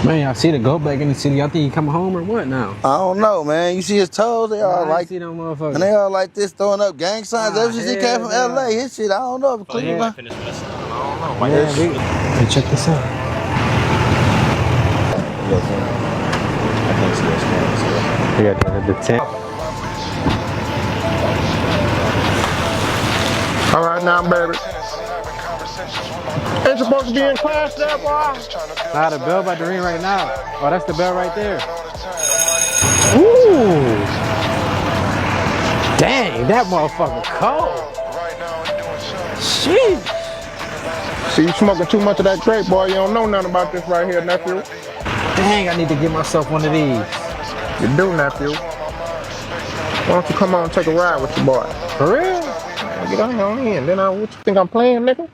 Man, I see the go back in the city. I think he coming home or what now? I don't know, man. You see his toes? They all like, see them motherfuckers. and they all like this, throwing up gang signs. Ever since he came from LA, his shit, I don't know if Cleveland. I don't know. Hey, check this out. We got the tent. All right now, baby. Ain't supposed to be in class there, boy. Nah, the bell about to ring right now. Oh, that's the bell right there. Ooh. Dang, that motherfucker cold. Shit. See, you smoking too much of that grape, boy. You don't know nothing about this right here, nephew. Dang, I need to get myself one of these. You do, nephew. Why don't you come on and take a ride with your boy? For real? Man, get on in. Then what you think I'm playing, nigga?